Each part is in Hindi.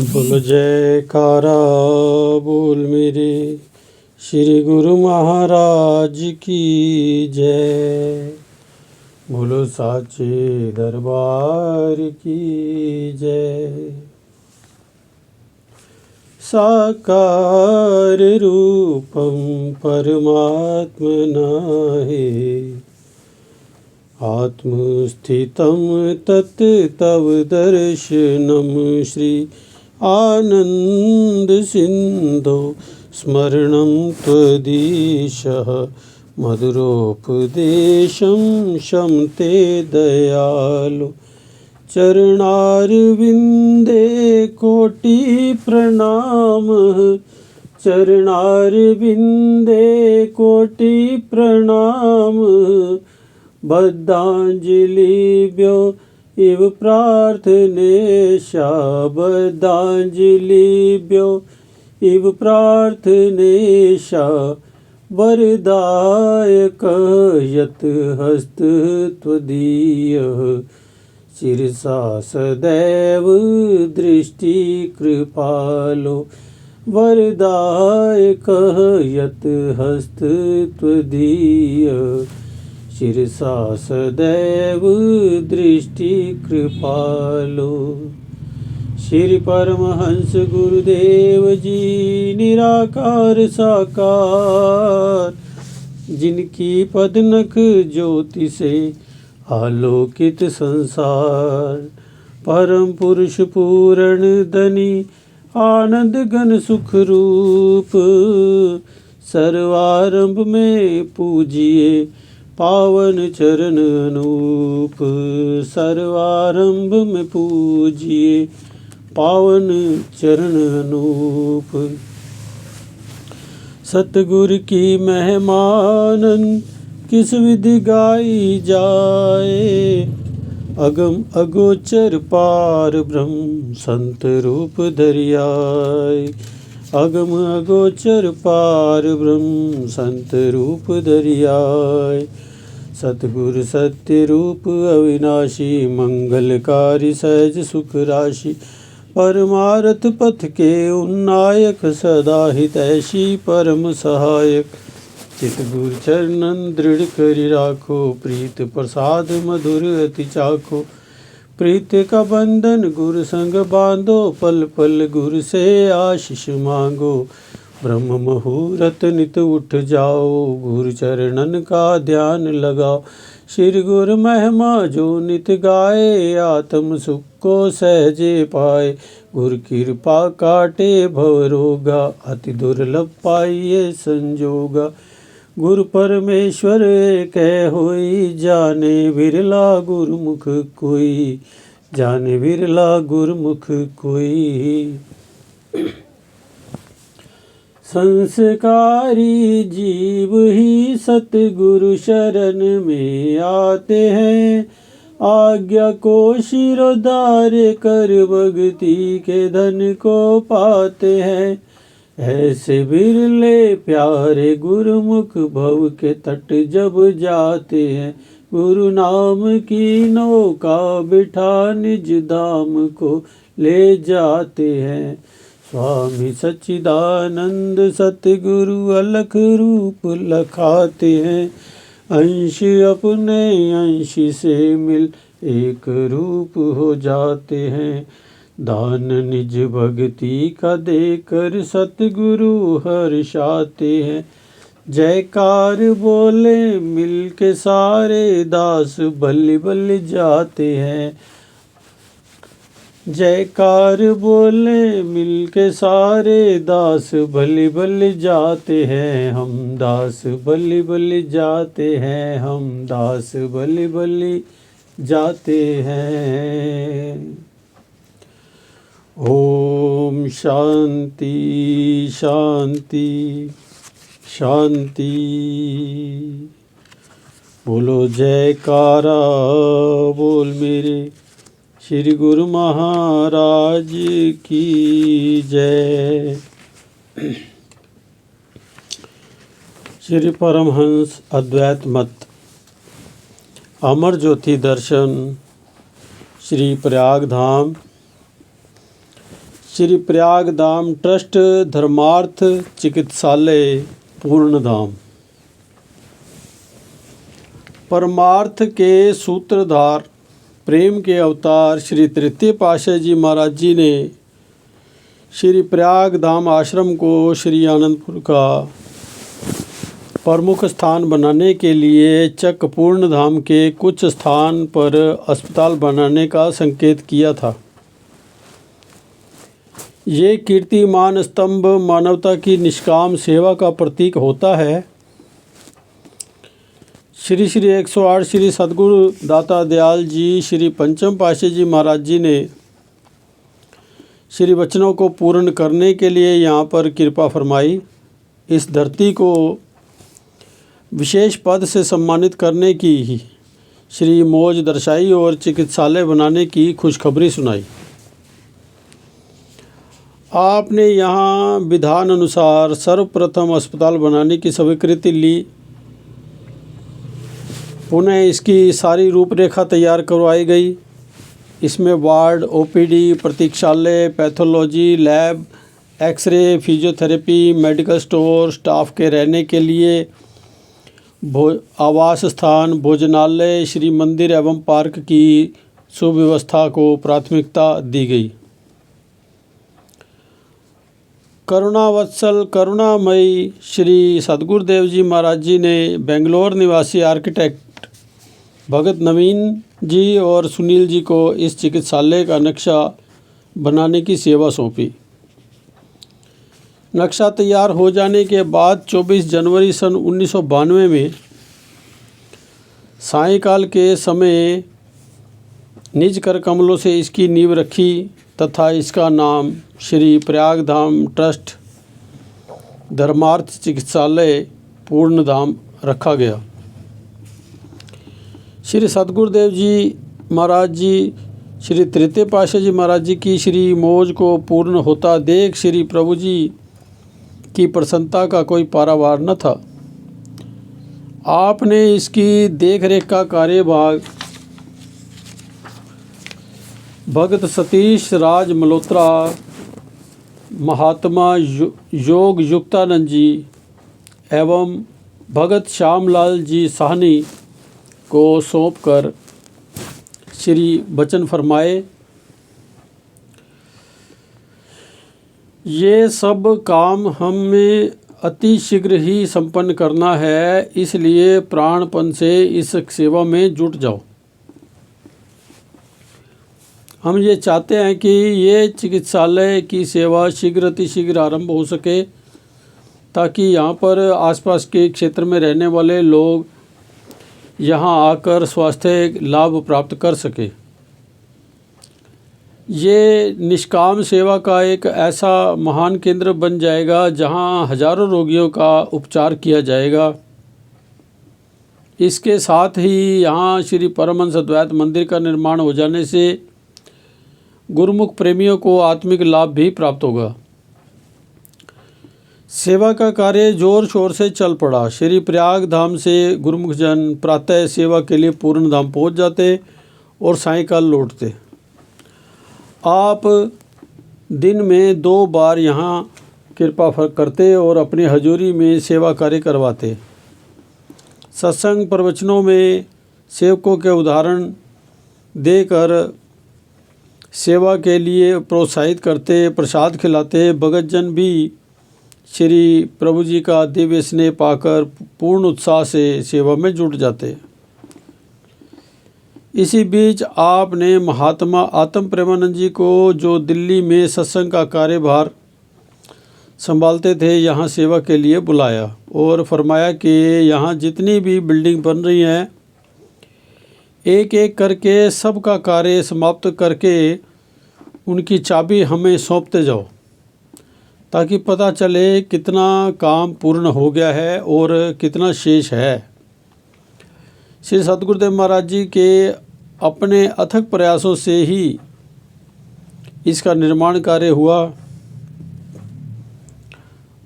बोल जयकारा बोल मेरे श्री गुरु महाराज की जय। बोलो साचे दरबार की जय। साकार रूपं परमात्मना हे आत्मस्थितं तत् तव दर्शनं श्री आनंद सिंधो स्मरणं त्वदीशः मधुरोपदेशं शमते दयालो चरणारविंदे कोटि प्रणामः चरणारविंदे कोटि प्रणामः बद्धांजलिभ्यो इव प्रार्थनेशा बद्धांजलिभ्यो इव प्रार्थनेशा वरदायकः यत् हस्त त्वदीयः शिरसा सदैव दृष्टि कृपालो वरदायकः यत् हस्त त्वदीयः शिरसा सदैव दृष्टि कृपालो। श्री परमहंस गुरुदेव जी निराकार साकार जिनकी पदनख ज्योति से आलोकित संसार परम पुरुष पूर्ण धनी आनंद घन सुख रूप सर्वारंभ में पूजिए पावन चरण अनूप सर्वारंभ में पूजिए पावन चरण अनूप। सतगुरु की महिमानंद किस विधि गाई जाए अगम अगोचर पार ब्रह्म संत रूप धरियाए अगम अगोचर पार ब्रह्म संत रूप धरियाए। सतगुरु सत्य रूप अविनाशी मंगलकारी सहज सुख राशि परमारथ पथ के उन्नायक सदा हितैषी परम सहायक चित गुरु चरणन दृढ़ करि राखो प्रीत प्रसाद मधुर अति चाखो प्रीत का बंधन गुरु संग बांधो पल पल गुरु से आशीष मांगो ब्रह्म मुहूर्त नित उठ जाओ गुरु चरणन का ध्यान लगाओ श्री गुरु महिमा जो नित गाए आत्म सुख को सहजे पाए गुरु कृपा काटे भव रोगा अति दुर्लभ पाइए संजोगा गुरु परमेश्वर एक होई जाने बिरला गुरुमुख कोई जाने बिरला गुरुमुख कोई। संस्कारी जीव ही सतगुरु शरण में आते हैं आज्ञा को शिरोधार्य कर भक्ति के धन को पाते हैं ऐसे बिरले प्यारे गुरुमुख भव के तट जब जाते हैं गुरु नाम की नौका बिठा निज धाम को ले जाते हैं। स्वामी सच्चिदानंद सतगुरु अलख रूप लखाते हैं अंश अपने अंश से मिल एक रूप हो जाते हैं दान निज भक्ति का देकर सतगुरु हर्षाते हैं। जयकार बोले मिल के सारे दास बलि बलि जाते हैं जयकार बोले मिल के सारे दास बलि बलि जाते हैं हम दास बलि बलि जाते हैं हम दास बलि बलि जाते हैं। ओम शांति शांति शांति। बोलो जयकारा बोल मेरे श्री गुरु महाराज की जय। श्री परमहंस अद्वैत मत अमर ज्योति दर्शन श्री प्रयाग धाम श्री प्रयागधाम ट्रस्ट धर्मार्थ चिकित्सालय पूर्णधाम। परमार्थ के सूत्रधार प्रेम के अवतार श्री तृतीय पातशाह जी महाराज जी ने श्री प्रयागधाम आश्रम को श्री आनंदपुर का प्रमुख स्थान बनाने के लिए चक पूर्णधाम के कुछ स्थान पर अस्पताल बनाने का संकेत किया था। ये कीर्तिमान स्तंभ मानवता की निष्काम सेवा का प्रतीक होता है। श्री 108 श्री सद्गुरु दाता दयाल जी श्री पंचम पातशाह जी महाराज जी ने श्री वचनों को पूर्ण करने के लिए यहाँ पर कृपा फरमाई। इस धरती को विशेष पद से सम्मानित करने की श्री मौज दर्शाई और चिकित्सालय बनाने की खुशखबरी सुनाई। आपने यहाँ विधान अनुसार सर्वप्रथम अस्पताल बनाने की स्वीकृति ली। पुनः इसकी सारी रूपरेखा तैयार करवाई गई। इसमें वार्ड, ओपीडी, प्रतीक्षालय, pathology lab, x-ray, physiotherapy, medical store, staff के रहने के लिए आवास स्थान, भोजनालय, श्री मंदिर एवं पार्क की सुव्यवस्था को प्राथमिकता दी गई। करुणावत्सल करुणामयी श्री सद्गुरुदेव जी महाराज जी ने बेंगलोर निवासी आर्किटेक्ट भगत नवीन जी और सुनील जी को इस चिकित्सालय का नक्शा बनाने की सेवा सौंपी। नक्शा तैयार हो जाने के बाद 24 जनवरी सन 1992 में सायंकाल के समय निज कर कमलों से इसकी नींव रखी तथा इसका नाम श्री प्रयागधाम ट्रस्ट धर्मार्थ चिकित्सालय पूर्णधाम रखा गया। श्री सद्गुरुदेव जी महाराज जी श्री तृतीय पातशाह जी महाराज जी की श्री मौज को पूर्ण होता देख श्री प्रभु जी की प्रसन्नता का कोई पारावार न था। आपने इसकी देखरेख का कार्यभाग भगत सतीश राज मल्होत्रा, महात्मा योग युक्तानंद जी एवं भगत श्यामलाल जी साहनी को सौंपकर श्री बचन फरमाए। ये सब काम हमें अति शीघ्र ही संपन्न करना है, इसलिए प्राणपण से इस सेवा में जुट जाओ। हम ये चाहते हैं कि ये चिकित्सालय की सेवा शीघ्र अतिशीघ्र आरंभ हो सके ताकि यहाँ पर आसपास के क्षेत्र में रहने वाले लोग यहाँ आकर स्वास्थ्य लाभ प्राप्त कर सके। ये निष्काम सेवा का एक ऐसा महान केंद्र बन जाएगा जहाँ हजारों रोगियों का उपचार किया जाएगा। इसके साथ ही यहाँ श्री परमहंस अद्वैत मंदिर का निर्माण हो जाने से गुरुमुख प्रेमियों को आत्मिक लाभ भी प्राप्त होगा। सेवा का कार्य जोर शोर से चल पड़ा। श्री प्रयाग धाम से गुरुमुख जन प्रातः सेवा के लिए पूर्ण धाम पहुँच जाते और सायंकाल लौटते। आप दिन में 2 बार यहाँ कृपा करते और अपनी हजूरी में सेवा कार्य करवाते। सत्संग प्रवचनों में सेवकों के उदाहरण देकर सेवा के लिए प्रोत्साहित करते, प्रसाद खिलाते। भगतजन भी श्री प्रभु जी का दिव्य स्नेह पाकर पूर्ण उत्साह से सेवा में जुट जाते। इसी बीच आपने महात्मा आत्म प्रेमानंद जी को, जो दिल्ली में सत्संग का कार्यभार संभालते थे, यहाँ सेवा के लिए बुलाया और फरमाया कि यहाँ जितनी भी बिल्डिंग बन रही हैं, एक एक करके सबका कार्य समाप्त करके उनकी चाबी हमें सौंपते जाओ, ताकि पता चले कितना काम पूर्ण हो गया है और कितना शेष है। श्री सद्गुरुदेव महाराज जी के अपने अथक प्रयासों से ही इसका निर्माण कार्य हुआ।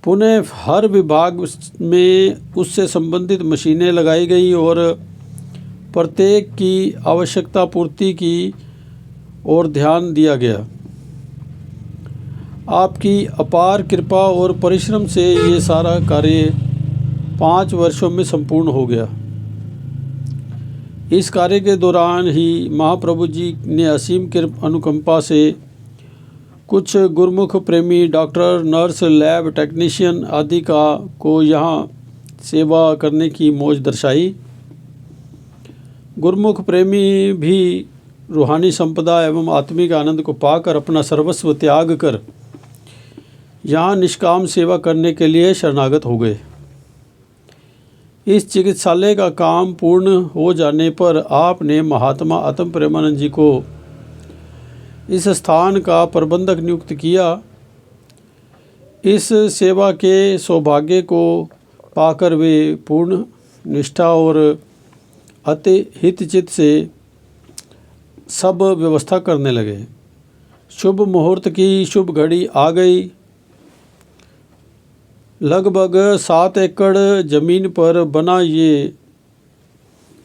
पुनः हर विभाग में उससे संबंधित मशीनें लगाई गई और प्रत्येक की आवश्यकता पूर्ति की ओर ध्यान दिया गया। आपकी अपार कृपा और परिश्रम से ये सारा कार्य 5 वर्षों में संपूर्ण हो गया। इस कार्य के दौरान ही महाप्रभु जी ने असीम अनुकंपा से कुछ गुरुमुख प्रेमी डॉक्टर, नर्स, लैब टेक्नीशियन आदि को यहाँ सेवा करने की मौज दर्शाई। गुरुमुख प्रेमी भी रूहानी संपदा एवं आत्मिक आनंद को पाकर अपना सर्वस्व त्याग कर यहाँ निष्काम सेवा करने के लिए शरणागत हो गए। इस चिकित्सालय का काम पूर्ण हो जाने पर आपने महात्मा आत्म प्रेमानंद जी को इस स्थान का प्रबंधक नियुक्त किया। इस सेवा के सौभाग्य को पाकर वे पूर्ण निष्ठा और अति हितचित से सब व्यवस्था करने लगे। शुभ मुहूर्त की शुभ घड़ी आ गई। लगभग 7 एकड़ जमीन पर बना ये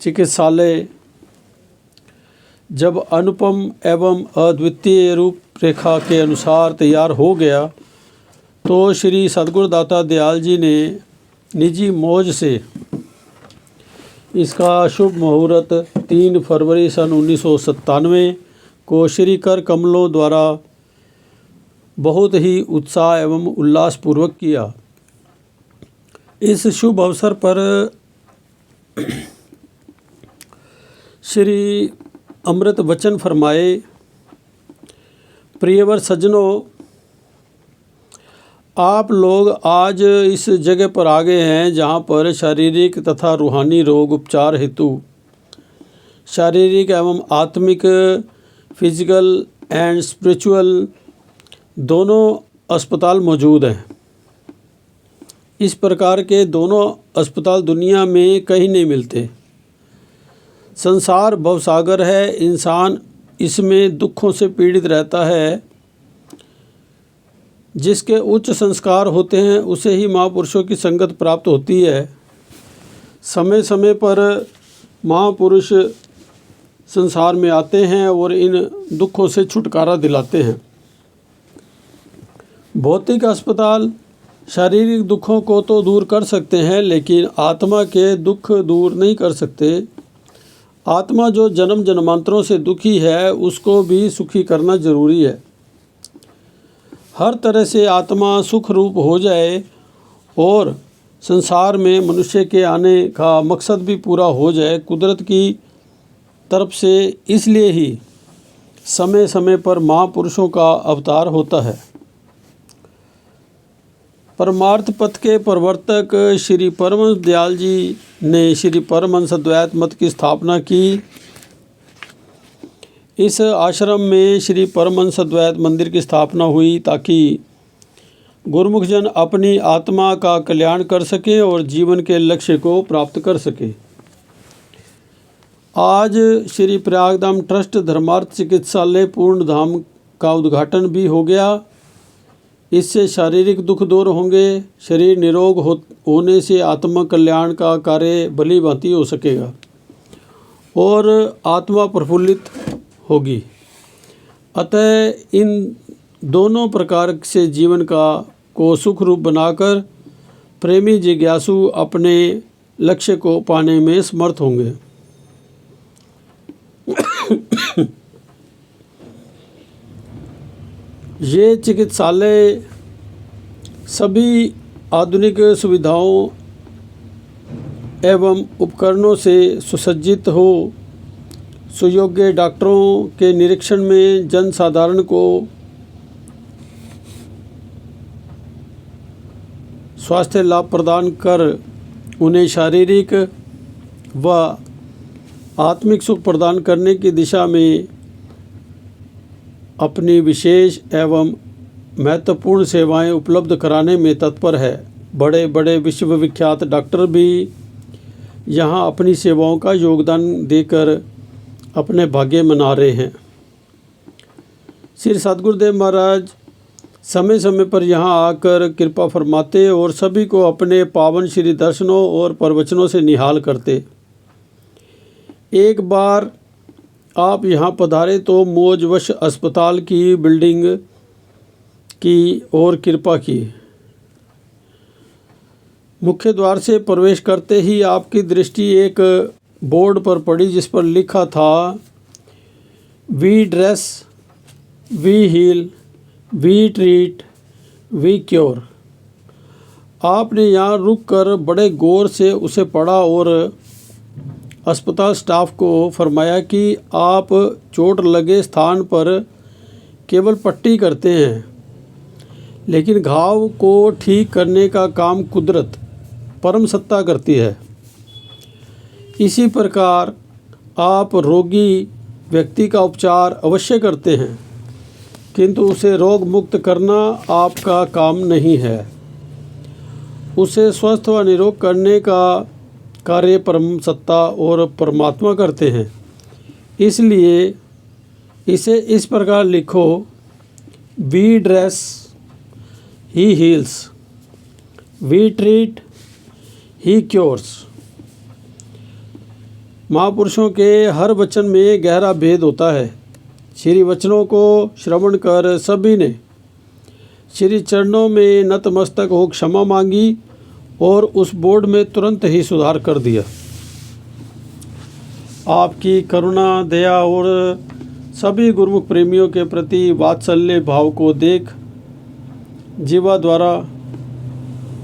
चिकित्सालय जब अनुपम एवं अद्वितीय रूपरेखा के अनुसार तैयार हो गया तो श्री सद्गुरुदाता दयाल जी ने निजी मौज से इसका शुभ मुहूर्त 3 फरवरी सन 1997 को श्री कर कमलों द्वारा बहुत ही उत्साह एवं उल्लासपूर्वक किया। इस शुभ अवसर पर श्री अमृत वचन फरमाए। प्रियवर सज्जनों, आप लोग आज इस जगह पर आ गए हैं जहाँ पर शारीरिक तथा रूहानी रोग उपचार हेतु शारीरिक एवं आत्मिक फिजिकल एंड स्पिरिचुअल दोनों अस्पताल मौजूद हैं। इस प्रकार के दोनों अस्पताल दुनिया में कहीं नहीं मिलते। संसार भवसागर है, इंसान इसमें दुखों से पीड़ित रहता है। जिसके उच्च संस्कार होते हैं उसे ही महापुरुषों की संगत प्राप्त होती है। समय समय पर महापुरुष संसार में आते हैं और इन दुखों से छुटकारा दिलाते हैं। भौतिक अस्पताल शारीरिक दुखों को तो दूर कर सकते हैं लेकिन आत्मा के दुख दूर नहीं कर सकते। आत्मा जो जन्म जन्मांतरों से दुखी है उसको भी सुखी करना जरूरी है। हर तरह से आत्मा सुख रूप हो जाए और संसार में मनुष्य के आने का मकसद भी पूरा हो जाए कुदरत की तरफ से। इसलिए ही समय समय पर महापुरुषों का अवतार होता है। परमार्थ पथ के प्रवर्तक श्री परमहंस दयाल जी ने श्री परमहंस अद्वैत मत की स्थापना की। इस आश्रम में श्री परमहंस अद्वैत मंदिर की स्थापना हुई ताकि गुरुमुख जन अपनी आत्मा का कल्याण कर सके और जीवन के लक्ष्य को प्राप्त कर सके। आज श्री प्रयागधाम ट्रस्ट धर्मार्थ चिकित्सालय पूर्ण धाम का उद्घाटन भी हो गया। इससे शारीरिक दुख दूर होंगे। शरीर निरोग होने से आत्मा कल्याण का कार्य भली भांति हो सकेगा और आत्मा प्रफुल्लित होगी। अतः इन दोनों प्रकार से जीवन को सुख रूप बनाकर प्रेमी जिज्ञासु अपने लक्ष्य को पाने में समर्थ होंगे। ये चिकित्सालय सभी आधुनिक सुविधाओं एवं उपकरणों से सुसज्जित हो। सुयोग्य डॉक्टरों के निरीक्षण में जन साधारण को स्वास्थ्य लाभ प्रदान कर उन्हें शारीरिक व आत्मिक सुख प्रदान करने की दिशा में अपनी विशेष एवं महत्वपूर्ण सेवाएं उपलब्ध कराने में तत्पर है। बड़े बड़े विश्वविख्यात डॉक्टर भी यहाँ अपनी सेवाओं का योगदान देकर अपने भाग्य मना रहे हैं। श्री सद्गुरुदेव महाराज समय समय पर यहाँ आकर कृपा फरमाते और सभी को अपने पावन श्री दर्शनों और प्रवचनों से निहाल करते। एक बार आप यहाँ पधारे तो मौजवश अस्पताल की बिल्डिंग की और कृपा की। मुख्य द्वार से प्रवेश करते ही आपकी दृष्टि एक बोर्ड पर पड़ी जिस पर लिखा था, we dress, we heal, we treat, we cure. आपने यहाँ रुककर बड़े गौर से उसे पढ़ा और अस्पताल स्टाफ को फरमाया कि आप चोट लगे स्थान पर केवल पट्टी करते हैं, लेकिन घाव को ठीक करने का काम कुदरत परम सत्ता करती है। इसी प्रकार आप रोगी व्यक्ति का उपचार अवश्य करते हैं, किंतु उसे रोग मुक्त करना आपका काम नहीं है। उसे स्वस्थ व निरोग करने का कार्य परम सत्ता और परमात्मा करते हैं। इसलिए इसे इस प्रकार लिखो, we dress, he heals, we treat, he cures. महापुरुषों के हर वचन में गहरा भेद होता है। श्री वचनों को श्रवण कर सभी ने श्री चरणों में नतमस्तक हो क्षमा मांगी और उस बोर्ड में तुरंत ही सुधार कर दिया। आपकी करुणा, दया और सभी गुरुमुख प्रेमियों के प्रति वात्सल्य भाव को देख जीवा द्वारा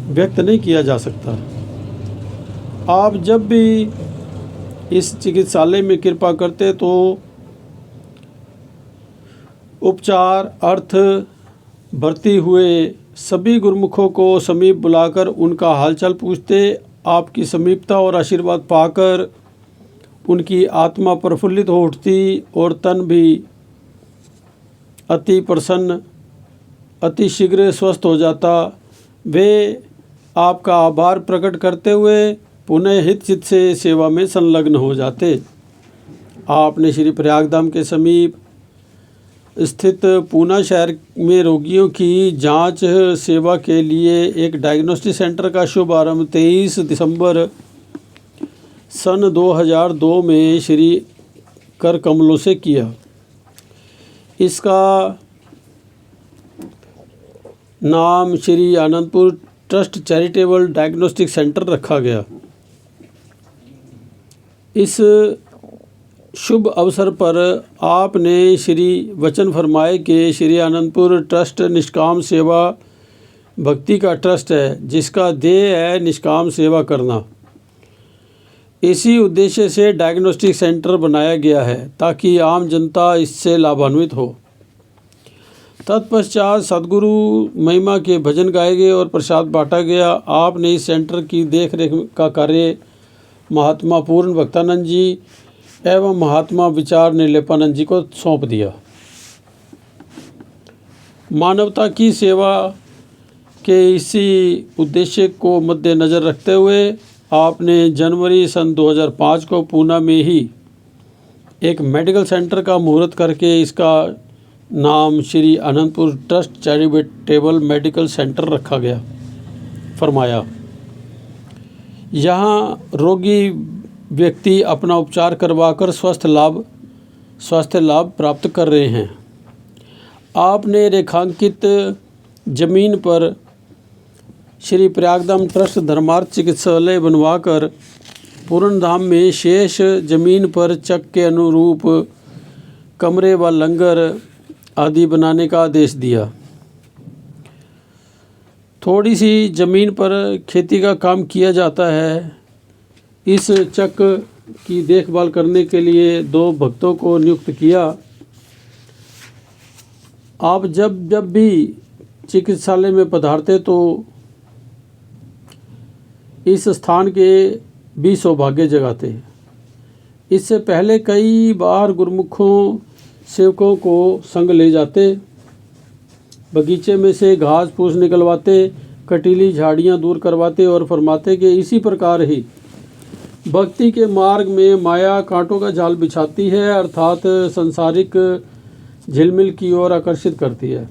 व्यक्त नहीं किया जा सकता। आप जब भी इस चिकित्सालय में कृपा करते तो उपचार अर्थ भर्ती हुए सभी गुरुमुखों को समीप बुलाकर उनका हालचाल पूछते। आपकी समीपता और आशीर्वाद पाकर उनकी आत्मा प्रफुल्लित हो उठती और तन भी अति प्रसन्न, अति शीघ्र स्वस्थ हो जाता। वे आपका आभार प्रकट करते हुए पुनः हित चित से सेवा में संलग्न हो जाते। आपने श्री प्रयागधाम के समीप स्थित पूना शहर में रोगियों की जांच सेवा के लिए एक डायग्नोस्टिक सेंटर का शुभारंभ 23 दिसंबर सन 2002 में श्री कर कमलों से किया। इसका नाम Shri Anandpur trust charitable diagnostic centre रखा गया। इस शुभ अवसर पर आपने श्री वचन फरमाए कि श्री आनंदपुर ट्रस्ट निष्काम सेवा भक्ति का ट्रस्ट है, जिसका ध्येय है निष्काम सेवा करना। इसी उद्देश्य से डायग्नोस्टिक सेंटर बनाया गया है ताकि आम जनता इससे लाभान्वित हो। तत्पश्चात सद्गुरु महिमा के भजन गाए गए और प्रसाद बांटा गया। आपने इस सेंटर की देखरेख का कार्य महात्मा पूर्ण भक्तानंद जी एवं महात्मा विचार निर्लेपानंद जी को सौंप दिया। मानवता की सेवा के इसी उद्देश्य को मद्देनज़र रखते हुए आपने जनवरी सन 2005 को पूना में ही एक मेडिकल सेंटर का मुहूर्त करके इसका नाम Shri Anandpur trust charitable medical centre रखा गया फरमाया। यहाँ रोगी व्यक्ति अपना उपचार करवाकर स्वास्थ्य लाभ प्राप्त कर रहे हैं। आपने रेखांकित जमीन पर श्री प्रयागधाम ट्रस्ट धर्मार्थ चिकित्सालय बनवाकर पूर्ण धाम में शेष जमीन पर चक के अनुरूप कमरे व लंगर आदि बनाने का आदेश दिया। थोड़ी सी जमीन पर खेती का काम किया जाता है। इस चक की देखभाल करने के लिए 2 भक्तों को नियुक्त किया। आप जब भी चिकित्सालय में पधारते तो इस स्थान के भी सौभाग्य जगाते। इससे पहले कई बार गुरुमुखों सेवकों को संग ले जाते, बगीचे में से घास फूस निकलवाते, कटीली झाड़ियाँ दूर करवाते और फरमाते कि इसी प्रकार ही भक्ति के मार्ग में माया कांटों का जाल बिछाती है, अर्थात संसारिक झिलमिल की ओर आकर्षित करती है।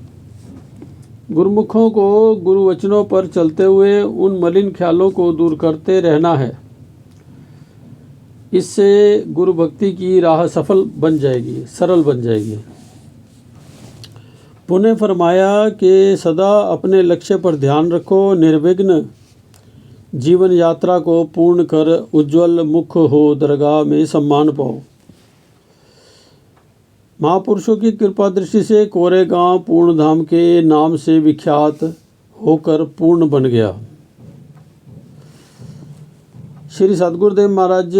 गुरुमुखों को गुरु वचनों पर चलते हुए उन मलिन ख्यालों को दूर करते रहना है। इससे गुरु भक्ति की राह सरल बन जाएगी। पुनः फरमाया कि सदा अपने लक्ष्य पर ध्यान रखो, निर्विघ्न जीवन यात्रा को पूर्ण कर उज्जवल मुख हो दरगाह में सम्मान पाओ। महापुरुषों की कृपा दृष्टि से कोरेगांव पूर्ण धाम के नाम से विख्यात होकर पूर्ण बन गया। श्री सद्गुरुदेव महाराज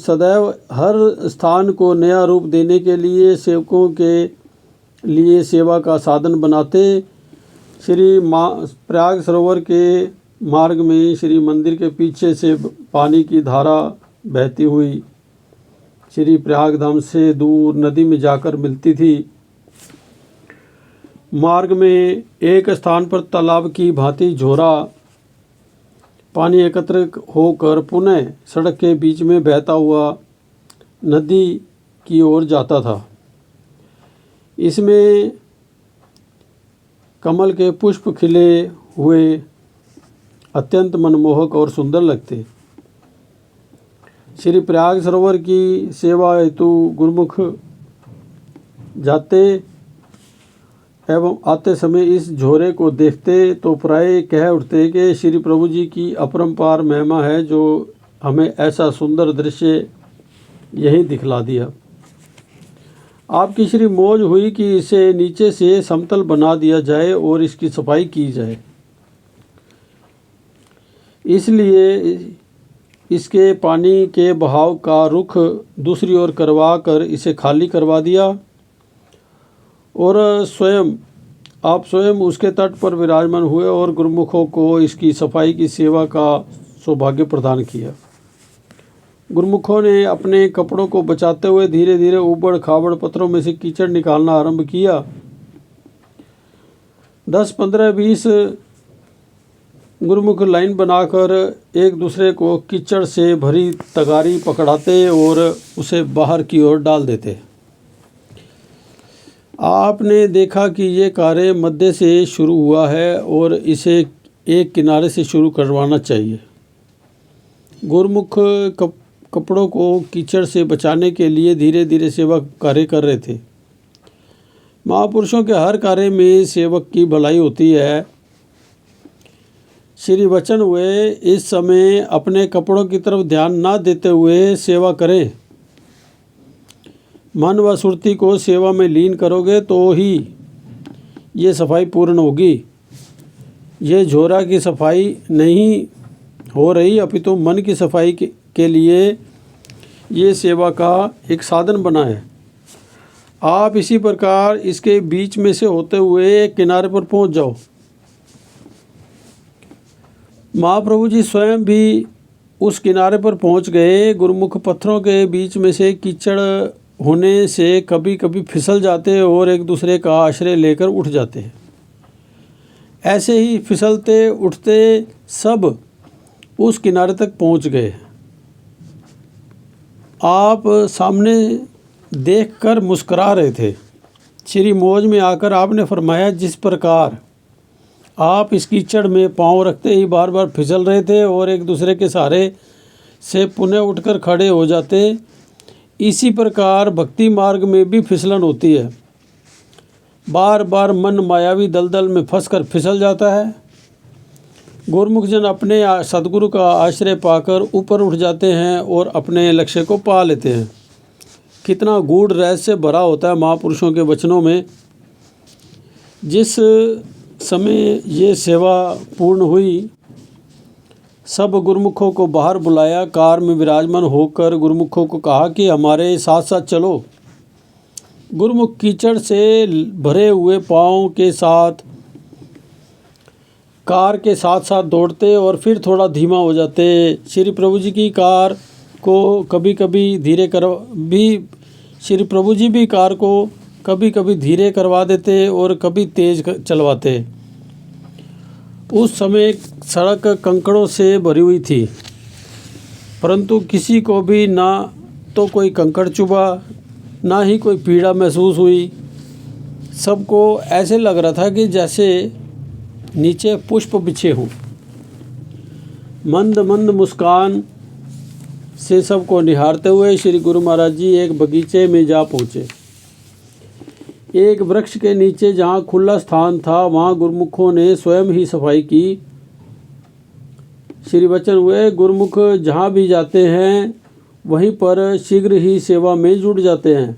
सदैव हर स्थान को नया रूप देने के लिए सेवकों के लिए सेवा का साधन बनाते। श्री प्रयाग सरोवर के मार्ग में श्री मंदिर के पीछे से पानी की धारा बहती हुई श्री प्रयाग धाम से दूर नदी में जाकर मिलती थी। मार्ग में एक स्थान पर तालाब की भांति झोरा पानी एकत्र होकर पुनः सड़क के बीच में बहता हुआ नदी की ओर जाता था। इसमें कमल के पुष्प खिले हुए अत्यंत मनमोहक और सुंदर लगते। श्री प्रयाग सरोवर की सेवा हेतु गुरुमुख जाते एवं आते समय इस झोरे को देखते तो प्राय कह उठते कि श्री प्रभु जी की अपरंपार महिमा है जो हमें ऐसा सुंदर दृश्य यहीं दिखला दिया। आपकी श्री मौज हुई कि इसे नीचे से समतल बना दिया जाए और इसकी सफाई की जाए। इसलिए इसके पानी के बहाव का रुख दूसरी ओर करवा कर इसे खाली करवा दिया और आप स्वयं उसके तट पर विराजमान हुए और गुरुमुखों को इसकी सफाई की सेवा का सौभाग्य प्रदान किया। गुरुमुखों ने अपने कपड़ों को बचाते हुए धीरे धीरे ऊबड़ खाबड़ पत्थरों में से कीचड़ निकालना आरंभ किया। 10, 15, 20 गुरुमुख लाइन बनाकर एक दूसरे को कीचड़ से भरी तगारी पकड़ाते और उसे बाहर की ओर डाल देते। आपने देखा कि ये कार्य मध्य से शुरू हुआ है और इसे एक किनारे से शुरू करवाना चाहिए। गुरुमुख कपड़ों को कीचड़ से बचाने के लिए धीरे धीरे सेवा कार्य कर रहे थे। महापुरुषों के हर कार्य में सेवक की भलाई होती है। श्री वचन हुए इस समय अपने कपड़ों की तरफ ध्यान ना देते हुए सेवा करें। मन व सुरती को सेवा में लीन करोगे तो ही ये सफाई पूर्ण होगी। ये झोरा की सफाई नहीं हो रही अपितु मन की सफाई के लिए ये सेवा का एक साधन बना है। आप इसी प्रकार इसके बीच में से होते हुए एक किनारे पर पहुंच जाओ। महाप्रभु जी स्वयं भी उस किनारे पर पहुंच गए। गुरुमुख पत्थरों के बीच में से कीचड़ होने से कभी कभी फिसल जाते और एक दूसरे का आश्रय लेकर उठ जाते हैं। ऐसे ही फिसलते उठते सब उस किनारे तक पहुंच गए। आप सामने देखकर मुस्कुरा रहे थे। श्री मौज में आकर आपने फरमाया जिस प्रकार आप इस कीचड़ में पांव रखते ही बार बार फिसल रहे थे और एक दूसरे के सहारे से पुनः उठकर खड़े हो जाते, इसी प्रकार भक्ति मार्ग में भी फिसलन होती है। बार बार मन मायावी दलदल में फंसकर फिसल जाता है। गुरुमुख जन अपने सदगुरु का आश्रय पाकर ऊपर उठ जाते हैं और अपने लक्ष्य को पा लेते हैं। कितना गूढ़ रहस्य भरा होता है महापुरुषों के वचनों में। जिस समय ये सेवा पूर्ण हुई, सब गुरुमुखों को बाहर बुलाया। कार में विराजमान होकर गुरुमुखों को कहा कि हमारे साथ साथ चलो। गुरुमुख कीचड़ से भरे हुए पाँव के साथ कार के साथ साथ दौड़ते और फिर थोड़ा धीमा हो जाते। श्री प्रभु जी की कार को कभी कभी श्री प्रभु जी भी कार को कभी कभी धीरे करवा देते और कभी तेज चलवाते। उस समय सड़क कंकड़ों से भरी हुई थी, परंतु किसी को भी ना तो कोई कंकड़ चुभा ना ही कोई पीड़ा महसूस हुई। सबको ऐसे लग रहा था कि जैसे नीचे पुष्प बिछे हों। मंद मंद मुस्कान से सबको निहारते हुए श्री गुरु महाराज जी एक बगीचे में जा पहुँचे। एक वृक्ष के नीचे जहाँ खुला स्थान था वहाँ गुरुमुखों ने स्वयं ही सफाई की। श्री वचन हुए, गुरुमुख जहाँ भी जाते हैं वहीं पर शीघ्र ही सेवा में जुट जाते हैं,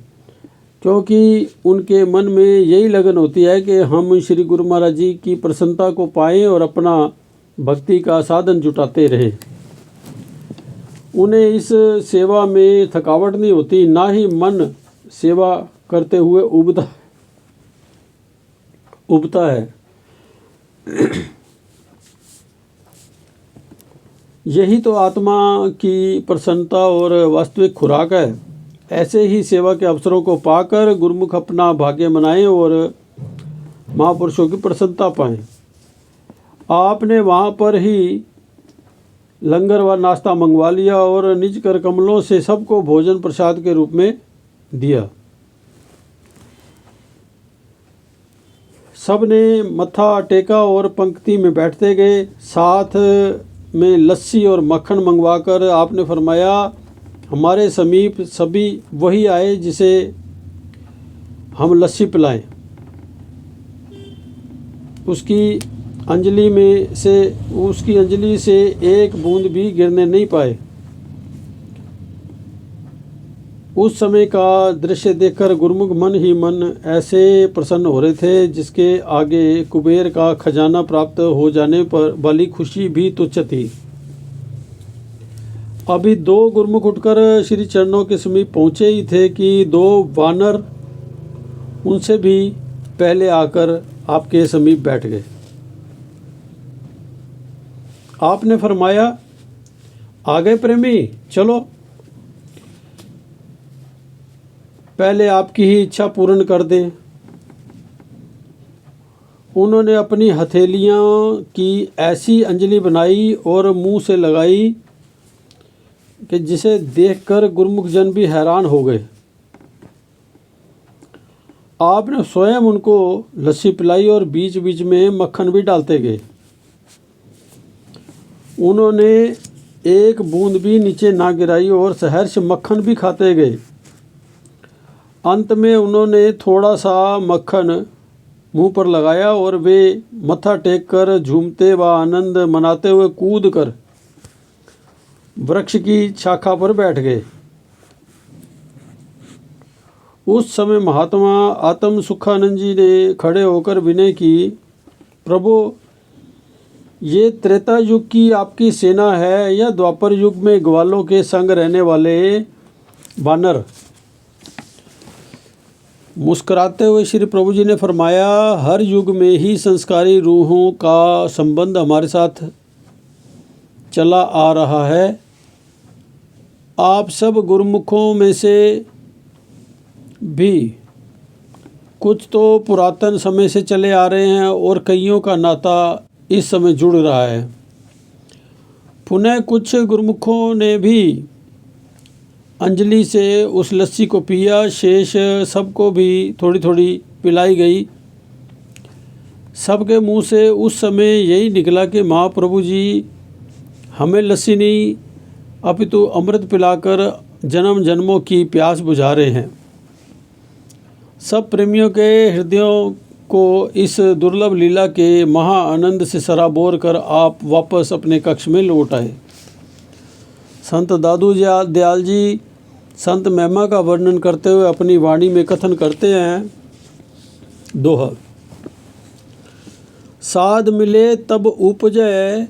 क्योंकि उनके मन में यही लगन होती है कि हम श्री गुरु महाराज जी की प्रसन्नता को पाएं और अपना भक्ति का साधन जुटाते रहें। उन्हें इस सेवा में थकावट नहीं होती, ना ही मन सेवा करते हुए उबता है। यही तो आत्मा की प्रसन्नता और वास्तविक खुराक है। ऐसे ही सेवा के अवसरों को पाकर गुरुमुख अपना भाग्य मनाएं और महापुरुषों की प्रसन्नता पाएं। आपने वहाँ पर ही लंगर व नाश्ता मंगवा लिया और निज कर कमलों से सबको भोजन प्रसाद के रूप में दिया। सब ने मत्था टेका और पंक्ति में बैठते गए। साथ में लस्सी और मक्खन मंगवाकर आपने फरमाया, हमारे समीप सभी वही आए जिसे हम लस्सी पिलाएं। उसकी अंजलि से एक बूंद भी गिरने नहीं पाए। उस समय का दृश्य देखकर गुरुमुख मन ही मन ऐसे प्रसन्न हो रहे थे जिसके आगे कुबेर का खजाना प्राप्त हो जाने पर वाली खुशी भी तुच्छ थी। अभी दो गुरुमुख उठकर श्री चरणों के समीप पहुँचे ही थे कि दो वानर उनसे भी पहले आकर आपके समीप बैठ गए। आपने फरमाया, आ गए प्रेमी, चलो पहले आपकी ही इच्छा पूर्ण कर दें। उन्होंने अपनी हथेलियों की ऐसी अंजलि बनाई और मुंह से लगाई कि जिसे देखकर गुरुमुख जन भी हैरान हो गए। आपने स्वयं उनको लस्सी पिलाई और बीच बीच में मक्खन भी डालते गए। उन्होंने एक बूंद भी नीचे ना गिराई और सहर्ष मक्खन भी खाते गए। अंत में उन्होंने थोड़ा सा मक्खन मुंह पर लगाया और वे मत्था टेक कर झूमते व आनंद मनाते हुए कूद कर वृक्ष की शाखा पर बैठ गए। उस समय महात्मा आत्म सुखानंद जी ने खड़े होकर विनय की, प्रभु, ये त्रेता युग की आपकी सेना है या द्वापर युग में ग्वालों के संग रहने वाले वानर? मुस्कुराते हुए श्री प्रभु जी ने फरमाया, हर युग में ही संस्कारी रूहों का संबंध हमारे साथ चला आ रहा है। आप सब गुरुमुखों में से भी कुछ तो पुरातन समय से चले आ रहे हैं और कईयों का नाता इस समय जुड़ रहा है। पुनः कुछ गुरुमुखों ने भी अंजलि से उस लस्सी को पिया। शेष सबको भी थोड़ी थोड़ी पिलाई गई। सबके मुंह से उस समय यही निकला कि महाप्रभु जी हमें लस्सी नहीं अपितु अमृत पिलाकर जन्म जन्मों की प्यास बुझा रहे हैं। सब प्रेमियों के हृदयों को इस दुर्लभ लीला के महा आनंद से सराबोर कर आप वापस अपने कक्ष में लौट आए। संत दादू दयाल जी संत महिमा का वर्णन करते हुए अपनी वाणी में कथन करते हैं, दोहा। साध मिले तब उपजै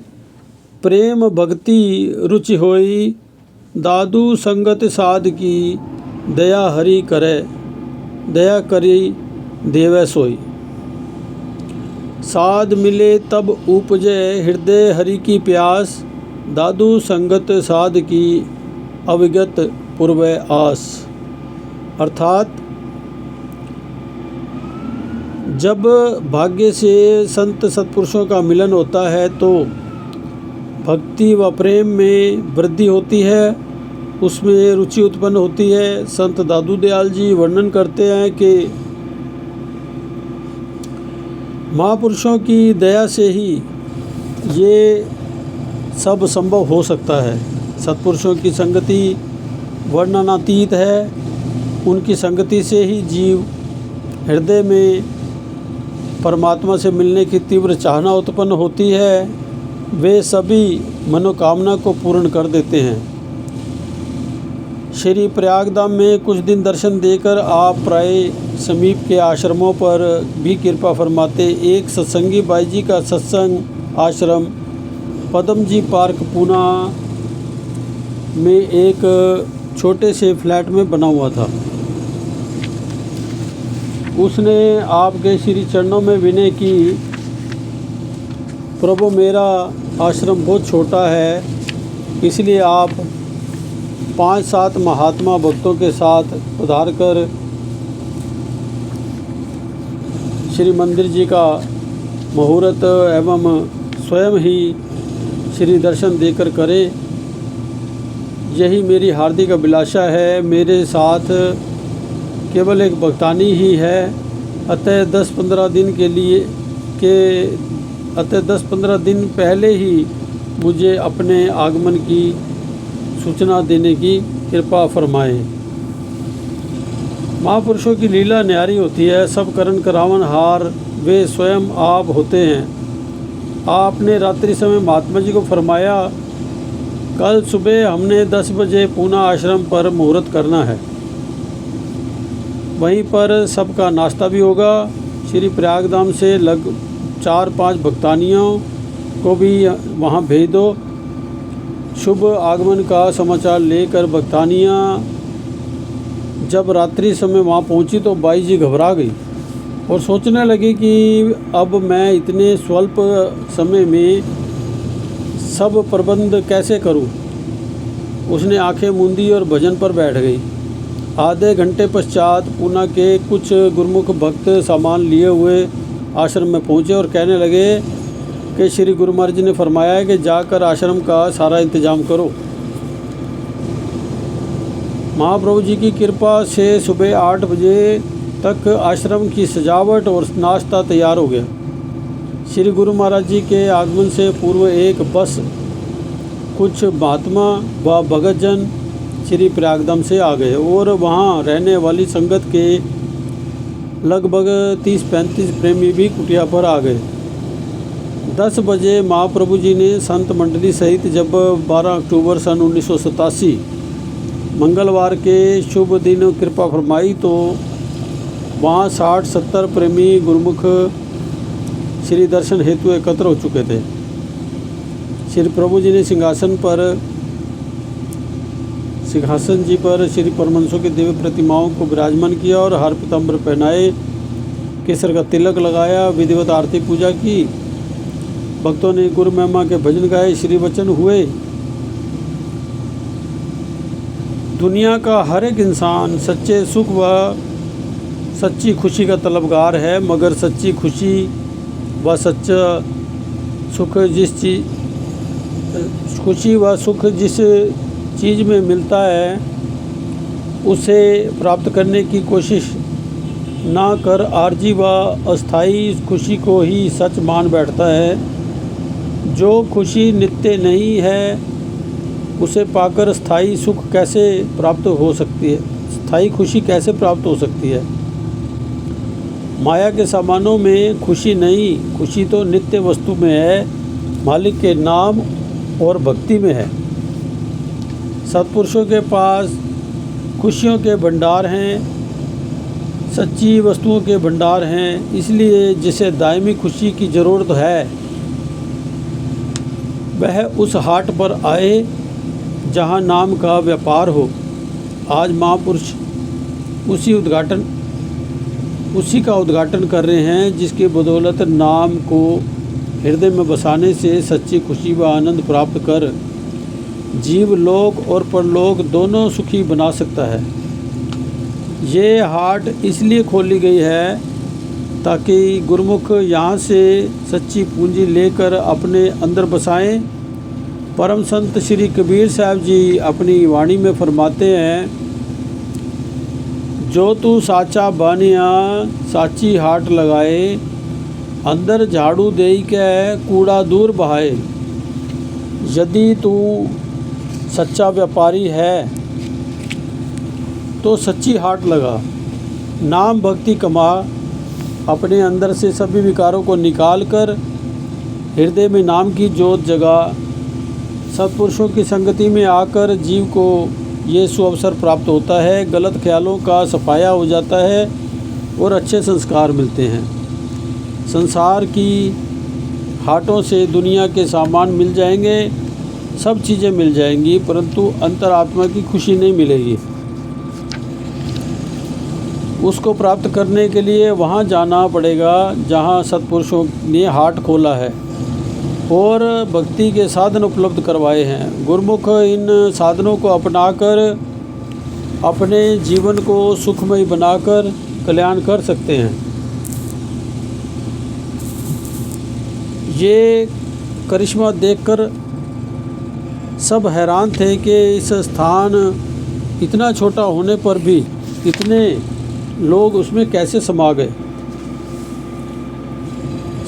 प्रेम भक्ति रुचि होई, दादू संगत साध की दया हरि करे, दया करी देवै सोई। साध मिले तब उपजे हृदय हरि की प्यास, दादू संगत साध की अविगत पूर्व आस। अर्थात जब भाग्य से संत सत्पुरुषों का मिलन होता है तो भक्ति व प्रेम में वृद्धि होती है, उसमें रुचि उत्पन्न होती है। संत दादू दयाल जी वर्णन करते हैं कि महापुरुषों की दया से ही ये सब संभव हो सकता है। सत्पुरुषों की संगति वर्णनातीत है, उनकी संगति से ही जीव हृदय में परमात्मा से मिलने की तीव्र चाहना उत्पन्न होती है, वे सभी मनोकामना को पूर्ण कर देते हैं। श्री प्रयागधाम में कुछ दिन दर्शन देकर आप प्राय समीप के आश्रमों पर भी कृपा फरमाते। एक सत्संगी बाई जी का सत्संग आश्रम पद्म जी पार्क पूना में एक छोटे से फ्लैट में बना हुआ था। उसने आपके श्री चरणों में विनय की, प्रभु मेरा आश्रम बहुत छोटा है, इसलिए आप 5-7 महात्मा भक्तों के साथ पधार कर श्री मंदिर जी का मुहूर्त एवं स्वयं ही श्री दर्शन देकर करें। यही मेरी हार्दिक अभिलाषा है। मेरे साथ केवल एक भक्तानी ही है, अतः 10-15 दिन पहले ही मुझे अपने आगमन की सूचना देने की कृपा फरमाएं। महापुरुषों की लीला न्यारी होती है। सब करण करावन हार वे स्वयं आप होते हैं। आपने रात्रि समय महात्मा जी को फरमाया, कल सुबह हमने 10 बजे पूना आश्रम पर मुहूर्त करना है, वहीं पर सबका नाश्ता भी होगा। श्री प्रयागधाम से लग 4-5 भक्तानियों को भी वहां भेज दो। शुभ आगमन का समाचार लेकर भक्तानियाँ जब रात्रि समय वहाँ पहुँची तो बाई जी घबरा गई और सोचने लगी कि अब मैं इतने स्वल्प समय में सब प्रबंध कैसे करूं। उसने आंखें मूंदी और भजन पर बैठ गई। आधे घंटे पश्चात पूना के कुछ गुरुमुख भक्त सामान लिए हुए आश्रम में पहुंचे और कहने लगे कि श्री गुरु महाराज जी ने फरमाया है कि जाकर आश्रम का सारा इंतजाम करो। महाप्रभु जी की कृपा से सुबह 8 बजे तक आश्रम की सजावट और नाश्ता तैयार हो गया। श्री गुरु महाराज जी के आगमन से पूर्व एक बस कुछ महात्मा व भगतजन श्री प्रयागधाम से आ गए और वहाँ रहने वाली संगत के लगभग 30-35 प्रेमी भी कुटिया पर आ गए। 10 बजे महाप्रभु जी ने संत मंडली सहित जब 12 अक्टूबर सन 1987 मंगलवार के शुभ दिन कृपा फरमाई तो वहाँ 60-70 प्रेमी गुरुमुख श्री दर्शन हेतु एकत्र हो चुके थे। श्री प्रभु जी ने सिंहासन जी पर श्री परमहंसों की दिव्य प्रतिमाओं को विराजमान किया और हार पीताम्बर पहनाए, केसर का तिलक लगाया, विधिवत आरती पूजा की। भक्तों ने गुरु महिमा के भजन गाए, श्री वचन हुए। दुनिया का हर एक इंसान सच्चे सुख व सच्ची खुशी का तलबगार है, मगर सच्ची खुशी व सच्चा सुख जिस चीज़ में मिलता है उसे प्राप्त करने की कोशिश ना कर आर्जी व अस्थाई खुशी को ही सच मान बैठता है। जो खुशी नित्य नहीं है उसे पाकर स्थायी सुख कैसे प्राप्त हो सकती है, स्थायी खुशी कैसे प्राप्त हो सकती है। माया के सामानों में खुशी नहीं, खुशी तो नित्य वस्तु में है, मालिक के नाम और भक्ति में है। सत्पुरुषों के पास खुशियों के भंडार हैं, सच्ची वस्तुओं के भंडार हैं। इसलिए जिसे दायमी खुशी की ज़रूरत है वह उस हाट पर आए जहां नाम का व्यापार हो। आज महापुरुष उसी का उद्घाटन कर रहे हैं जिसकी बदौलत नाम को हृदय में बसाने से सच्ची खुशी व आनंद प्राप्त कर जीव लोक और परलोक दोनों सुखी बना सकता है। ये हाट इसलिए खोली गई है ताकि गुरुमुख यहाँ से सच्ची पूंजी लेकर अपने अंदर बसाएं। परम संत श्री कबीर साहब जी अपनी वाणी में फरमाते हैं, जो तू साचा बानिया साची हाट लगाए, अंदर झाड़ू दे के कूड़ा दूर बहाए। यदि तू सच्चा व्यापारी है तो सच्ची हाट लगा, नाम भक्ति कमा, अपने अंदर से सभी विकारों को निकाल कर हृदय में नाम की ज्योत जगा सत्पुरुषों की संगति में आकर जीव को ये सुअवसर प्राप्त होता है। गलत ख्यालों का सफाया हो जाता है और अच्छे संस्कार मिलते हैं। संसार की हाटों से दुनिया के सामान मिल जाएंगे, सब चीज़ें मिल जाएंगी, परंतु अंतरात्मा की खुशी नहीं मिलेगी। उसको प्राप्त करने के लिए वहाँ जाना पड़ेगा जहाँ सत्पुरुषों ने हाट खोला है और भक्ति के साधन उपलब्ध करवाए हैं। गुरुमुख इन साधनों को अपनाकर अपने जीवन को सुखमय बनाकर कल्याण कर सकते हैं। ये करिश्मा देखकर सब हैरान थे कि इस स्थान इतना छोटा होने पर भी इतने लोग उसमें कैसे समा गए।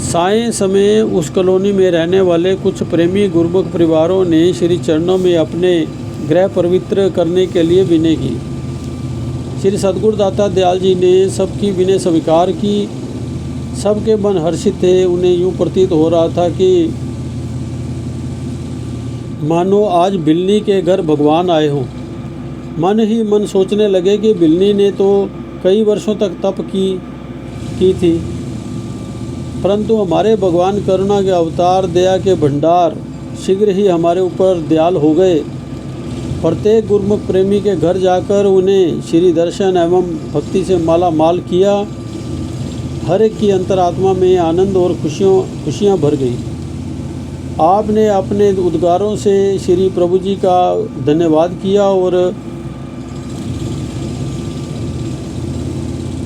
सायं समय उस कॉलोनी में रहने वाले कुछ प्रेमी गुरुमुख परिवारों ने श्री चरणों में अपने गृह पवित्र करने के लिए विनय की। श्री सद्गुरु दाता दयाल जी ने सबकी विनय स्वीकार की। सबके मन हर्षित थे। उन्हें यूँ प्रतीत हो रहा था कि मानो आज बिल्ली के घर भगवान आए हों। मन ही मन सोचने लगे कि बिल्ली ने तो कई वर्षों तक तप की थी, परंतु हमारे भगवान करुणा के अवतार, दया के भंडार शीघ्र ही हमारे ऊपर दयाल हो गए। प्रत्येक गुरुमुख प्रेमी के घर जाकर उन्हें श्री दर्शन एवं भक्ति से माला माल किया। हर एक की अंतरात्मा में आनंद और खुशियाँ भर गई। आपने अपने उद्गारों से श्री प्रभु जी का धन्यवाद किया और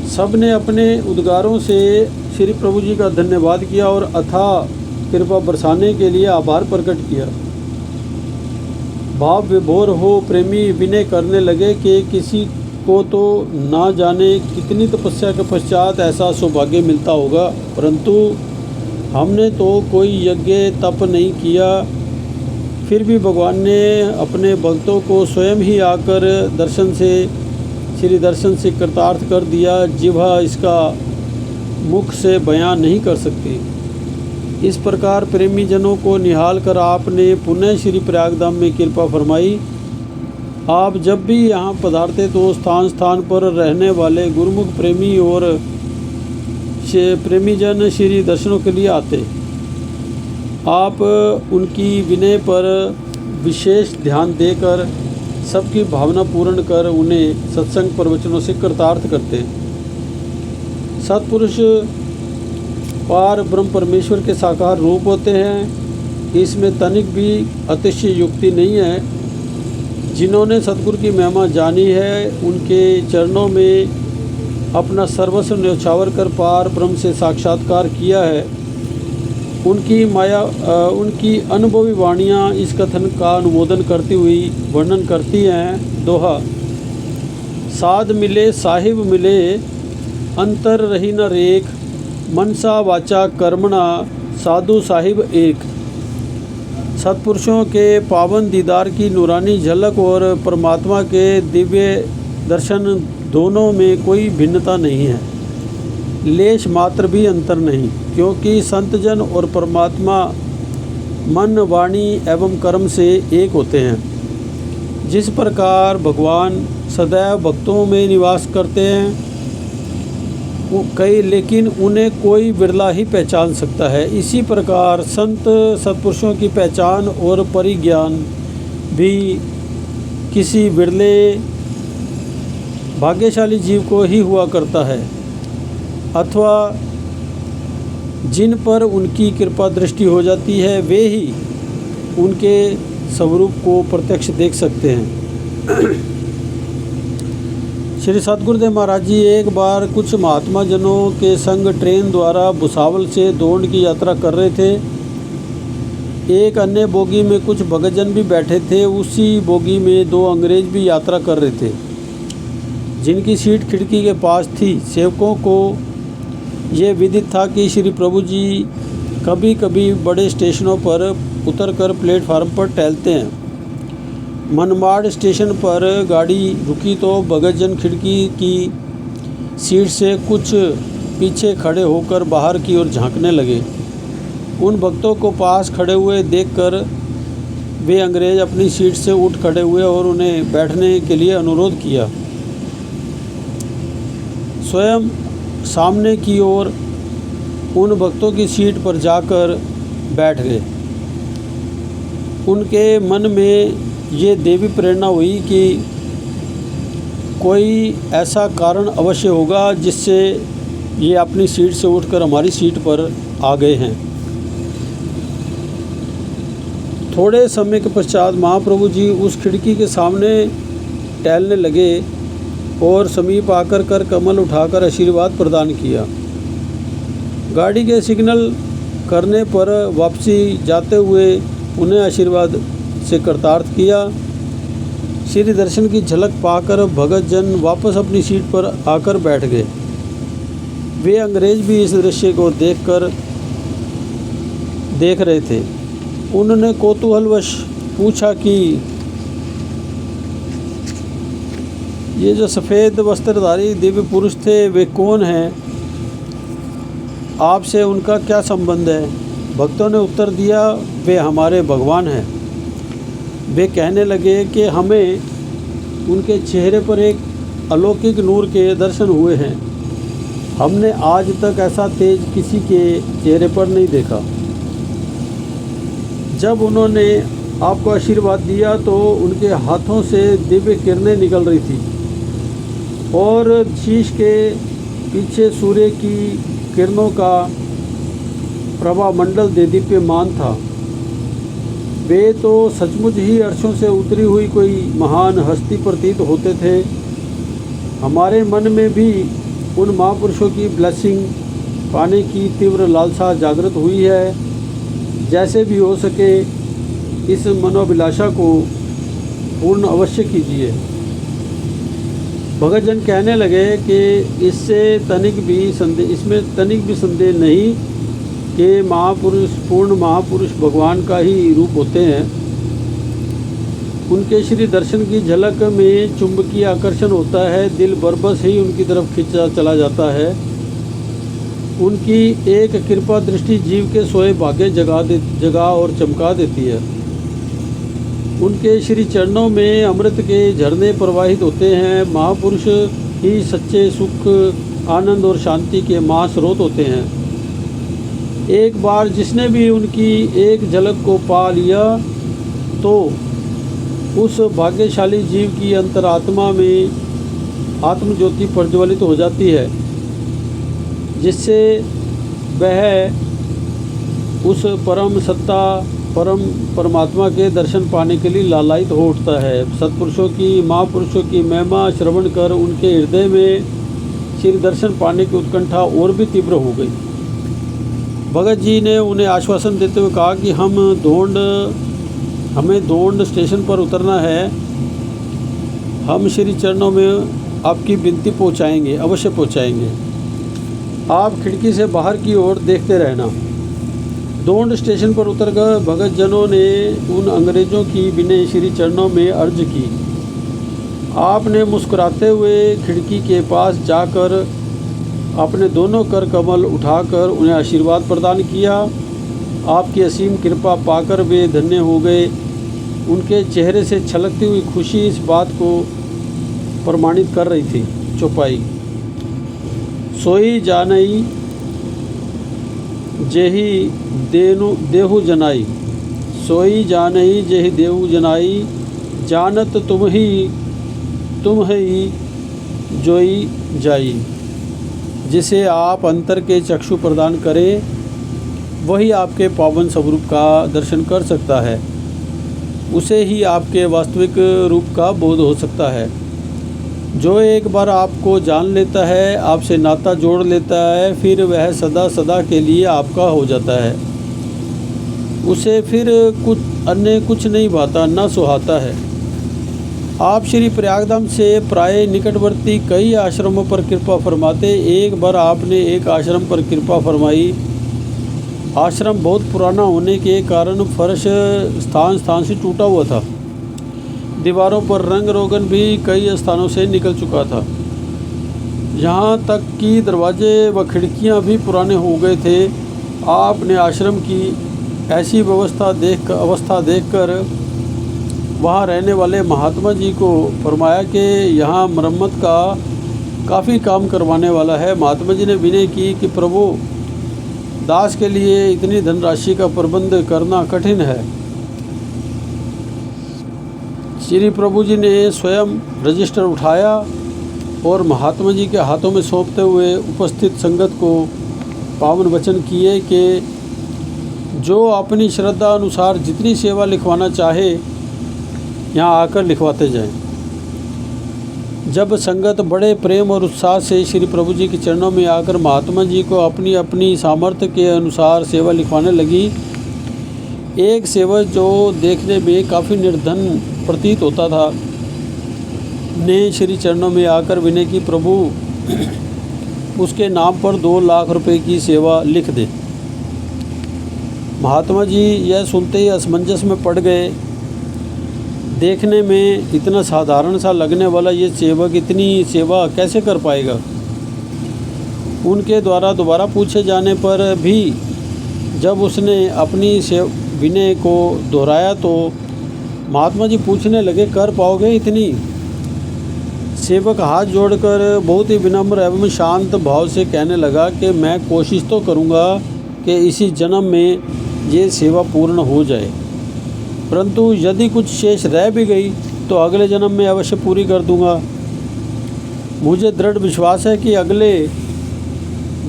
सब ने अपने उद्गारों से श्री प्रभु जी का धन्यवाद किया और अथाह कृपा बरसाने के लिए आभार प्रकट किया। भाव विभोर हो प्रेमी विनय करने लगे कि किसी को तो ना जाने कितनी तपस्या के पश्चात ऐसा सौभाग्य मिलता होगा, परंतु हमने तो कोई यज्ञ तप नहीं किया, फिर भी भगवान ने अपने भक्तों को स्वयं ही आकर श्री दर्शन से कृतार्थ कर दिया। जिह्वा इसका मुख से बयान नहीं कर सकती। इस प्रकार प्रेमी जनों को निहाल कर आपने पुनः श्री प्रयागधाम में कृपा फरमाई। आप जब भी यहाँ पधारते तो स्थान स्थान पर रहने वाले गुरुमुख प्रेमी और प्रेमी जन श्री दर्शनों के लिए आते। आप उनकी विनय पर विशेष ध्यान देकर सबकी भावना पूर्ण कर उन्हें सत्संग प्रवचनों से कृतार्थ करते। सत्पुरुष पार ब्रह्म परमेश्वर के साकार रूप होते हैं। इसमें तनिक भी अतिशयोक्ति नहीं है। जिन्होंने सतगुरु की महिमा जानी है, उनके चरणों में अपना सर्वस्व न्यौछावर कर पार ब्रह्म से साक्षात्कार किया है। उनकी अनुभवी वाणियाँ इस कथन का अनुमोदन करती हुई वर्णन करती हैं। दोहा, साध मिले साहिब मिले, अंतर रही न रेख, मनसा वाचा कर्मणा, साधु साहिब एक। सत्पुरुषों के पावन दीदार की नूरानी झलक और परमात्मा के दिव्य दर्शन दोनों में कोई भिन्नता नहीं है, लेश मात्र भी अंतर नहीं, क्योंकि संतजन और परमात्मा मन, वाणी एवं कर्म से एक होते हैं। जिस प्रकार भगवान सदैव भक्तों में निवास करते हैं लेकिन उन्हें कोई बिरला ही पहचान सकता है, इसी प्रकार संत सत्पुरुषों की पहचान और परिज्ञान भी किसी बिरले भाग्यशाली जीव को ही हुआ करता है, अथवा जिन पर उनकी कृपा दृष्टि हो जाती है वे ही उनके स्वरूप को प्रत्यक्ष देख सकते हैं। श्री सतगुरुदेव महाराज जी एक बार कुछ महात्मा जनों के संग ट्रेन द्वारा भुसावल से दौंड की यात्रा कर रहे थे। एक अन्य बोगी में कुछ भगतजन भी बैठे थे। उसी बोगी में 2 अंग्रेज भी यात्रा कर रहे थे, जिनकी सीट खिड़की के पास थी। सेवकों को ये विदित था कि श्री प्रभु जी कभी कभी बड़े स्टेशनों पर उतरकर प्लेटफार्म पर टहलते हैं। मनमाड़ स्टेशन पर गाड़ी रुकी तो भगतजन खिड़की की सीट से कुछ पीछे खड़े होकर बाहर की ओर झांकने लगे। उन भक्तों को पास खड़े हुए देखकर वे अंग्रेज अपनी सीट से उठ खड़े हुए और उन्हें बैठने के लिए अनुरोध किया। स्वयं सामने की ओर उन भक्तों की सीट पर जाकर बैठ गए। उनके मन में ये देवी प्रेरणा हुई कि कोई ऐसा कारण अवश्य होगा जिससे ये अपनी सीट से उठकर हमारी सीट पर आ गए हैं। थोड़े समय के पश्चात महाप्रभु जी उस खिड़की के सामने टहलने लगे और समीप आकर कर कमल उठाकर आशीर्वाद प्रदान किया। गाड़ी के सिग्नल करने पर वापसी जाते हुए उन्हें आशीर्वाद से कृतार्थ किया। श्री दर्शन की झलक पाकर भगत जन वापस अपनी सीट पर आकर बैठ गए। वे अंग्रेज भी इस दृश्य को देख रहे थे। उन्होंने कौतूहलवश पूछा कि ये जो सफ़ेद वस्त्रधारी दिव्य पुरुष थे वे कौन हैं? आपसे उनका क्या संबंध है? भक्तों ने उत्तर दिया, वे हमारे भगवान हैं। वे कहने लगे कि हमें उनके चेहरे पर एक अलौकिक नूर के दर्शन हुए हैं। हमने आज तक ऐसा तेज किसी के चेहरे पर नहीं देखा। जब उन्होंने आपको आशीर्वाद दिया तो उनके हाथों से दिव्य किरणें निकल रही थी और शीश के पीछे सूर्य की किरणों का प्रभा मंडल देदीप्यमान था। वे तो सचमुच ही अर्शों से उतरी हुई कोई महान हस्ती प्रतीत होते थे। हमारे मन में भी उन महापुरुषों की ब्लेसिंग पाने की तीव्र लालसा जागृत हुई है। जैसे भी हो सके इस मनोभिलाषा को पूर्ण अवश्य कीजिए। भगत जन कहने लगे कि इसमें तनिक भी संदेह नहीं कि पूर्ण महापुरुष भगवान का ही रूप होते हैं। उनके श्री दर्शन की झलक में चुंबकीय आकर्षण होता है, दिल बरबस ही उनकी तरफ खिंचा चला जाता है। उनकी एक कृपा दृष्टि जीव के सोए भाग्य जगा और चमका देती है। उनके श्री चरणों में अमृत के झरने प्रवाहित होते हैं। महापुरुष ही सच्चे सुख, आनंद और शांति के महास्रोत होते हैं। एक बार जिसने भी उनकी एक झलक को पा लिया तो उस भाग्यशाली जीव की अंतरात्मा में आत्मज्योति प्रज्वलित हो जाती है, जिससे वह उस परम सत्ता परमात्मा के दर्शन पाने के लिए लालायित हो उठता है। सत्पुरुषों की, महापुरुषों की महिमा श्रवण कर उनके हृदय में श्री दर्शन पाने की उत्कंठा और भी तीव्र हो गई। भगत जी ने उन्हें आश्वासन देते हुए कहा कि हमें दोंड स्टेशन पर उतरना है। हम श्री चरणों में आपकी विनती पहुंचाएंगे, अवश्य पहुंचाएंगे। आप खिड़की से बाहर की ओर देखते रहना। दोंड स्टेशन पर उतरकर भगत जनों ने उन अंग्रेज़ों की विनय श्री चरणों में अर्ज की। आपने मुस्कुराते हुए खिड़की के पास जाकर अपने दोनों कर कमल उठाकर उन्हें आशीर्वाद प्रदान किया। आपकी असीम कृपा पाकर वे धन्य हो गए। उनके चेहरे से छलकती हुई खुशी इस बात को प्रमाणित कर रही थी। चौपाई। सोई जानई जेहि देहु जनाई, सोई जानई जेहि देहु जनाई, जानत तुम ही जोई जाई। जिसे आप अंतर के चक्षु प्रदान करें वही आपके पावन स्वरूप का दर्शन कर सकता है। उसे ही आपके वास्तविक रूप का बोध हो सकता है। जो एक बार आपको जान लेता है, आपसे नाता जोड़ लेता है, फिर वह सदा सदा के लिए आपका हो जाता है। उसे फिर कुछ नहीं भाता, न सुहाता है। आप श्री प्रयागधाम से प्राय निकटवर्ती कई आश्रमों पर कृपा फरमाते। एक बार आपने एक आश्रम पर कृपा फरमाई। आश्रम बहुत पुराना होने के कारण फर्श स्थान से टूटा हुआ था। दीवारों पर रंग रोगन भी कई स्थानों से निकल चुका था। यहाँ तक कि दरवाजे व खिड़कियाँ भी पुराने हो गए थे। आपने आश्रम की ऐसी अवस्था देखकर वहाँ रहने वाले महात्मा जी को फरमाया कि यहाँ मरम्मत का काफ़ी काम करवाने वाला है। महात्मा जी ने विनय की कि प्रभु, दास के लिए इतनी धनराशि का प्रबंध करना कठिन है। श्री प्रभु जी ने स्वयं रजिस्टर उठाया और महात्मा जी के हाथों में सौंपते हुए उपस्थित संगत को पावन वचन किए कि जो अपनी श्रद्धा अनुसार जितनी सेवा लिखवाना चाहे यहाँ आकर लिखवाते जाएं। जब संगत बड़े प्रेम और उत्साह से श्री प्रभु जी के चरणों में आकर महात्मा जी को अपनी अपनी सामर्थ्य के अनुसार सेवा लिखवाने लगी, एक सेवक जो देखने में काफ़ी निर्धन प्रतीत होता था ने श्री चरणों में आकर विनय की, प्रभु उसके नाम पर 2 लाख रुपए की सेवा लिख दे। महात्मा जी यह सुनते ही असमंजस में पड़ गए। देखने में इतना साधारण सा लगने वाला ये सेवक इतनी सेवा कैसे कर पाएगा। उनके द्वारा दोबारा पूछे जाने पर भी जब उसने अपनी विनय को दोहराया तो महात्मा जी पूछने लगे, कर पाओगे इतनी? सेवक हाथ जोड़कर बहुत ही विनम्र एवं शांत भाव से कहने लगा कि मैं कोशिश तो करूंगा कि इसी जन्म में ये सेवा पूर्ण हो जाए, परंतु यदि कुछ शेष रह भी गई तो अगले जन्म में अवश्य पूरी कर दूंगा। मुझे दृढ़ विश्वास है कि अगले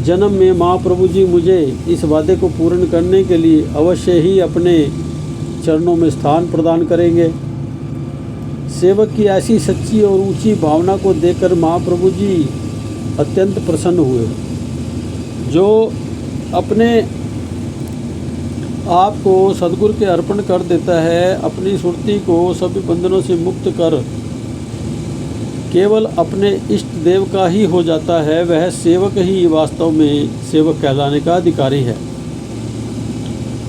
जन्म में महाप्रभु जी मुझे इस वादे को पूर्ण करने के लिए अवश्य ही अपने चरणों में स्थान प्रदान करेंगे। सेवक की ऐसी सच्ची और ऊंची भावना को देखकर महाप्रभु जी अत्यंत प्रसन्न हुए। जो अपने आप को सद्गुरु के अर्पण कर देता है, अपनी सुरती को सभी बंधनों से मुक्त कर केवल अपने इष्ट देव का ही हो जाता है, वह सेवक ही वास्तव में सेवक कहलाने का अधिकारी है।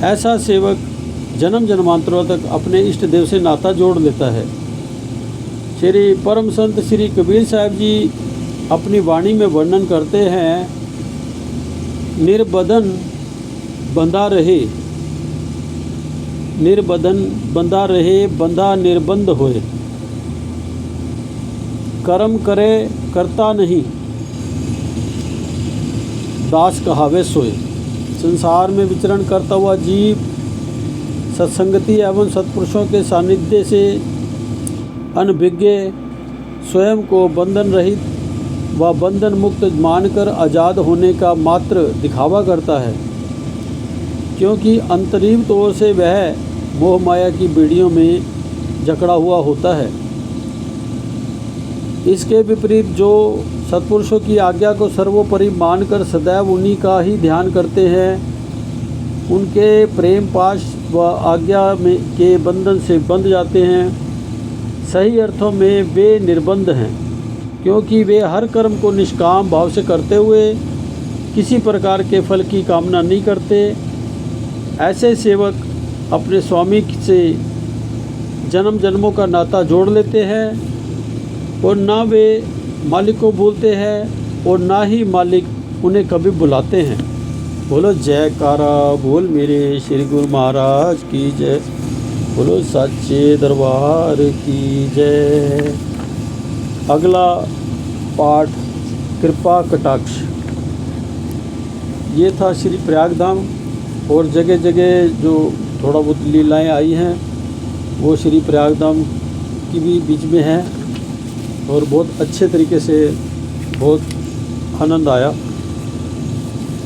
ऐसा सेवक जन्म जन्मांतरों तक अपने इष्ट देव से नाता जोड़ लेता है। श्री परम संत श्री कबीर साहब जी अपनी वाणी में वर्णन करते हैं, निर्बदन बंधा रहे, निर्बदन बंधा रहे, बंधा निर्बंध होए, कर्म करे करता नहीं, दास कहावे सोए। संसार में विचरण करता हुआ जीव सत्संगति एवं सत्पुरुषों के सानिध्य से अनभिज्ञ स्वयं को बंधन रहित व बंधन मुक्त मानकर आज़ाद होने का मात्र दिखावा करता है, क्योंकि अंतरीव तौर से वह मोह माया की बेड़ियों में जकड़ा हुआ होता है। इसके विपरीत जो सत्पुरुषों की आज्ञा को सर्वोपरि मानकर सदैव उन्हीं का ही ध्यान करते हैं, उनके प्रेम पाश व आज्ञा में के बंधन से बंध जाते हैं। सही अर्थों में वे निर्बंध हैं, क्योंकि वे हर कर्म को निष्काम भाव से करते हुए किसी प्रकार के फल की कामना नहीं करते। ऐसे सेवक अपने स्वामी से जन्म जन्मों का नाता जोड़ लेते हैं और ना वे मालिक को भूलते हैं और ना ही मालिक उन्हें कभी बुलाते हैं। बोलो जयकारा बोल मेरे श्री गुरु महाराज की जय, बोलो सच्चे दरबार की जय। अगला पाठ कृपा कटाक्ष। ये था श्री प्रयागधाम और जगह जगह जो थोड़ा बहुत लीलाएं आई हैं वो श्री प्रयागधाम की भी बीच में है और बहुत अच्छे तरीके से बहुत आनंद आया।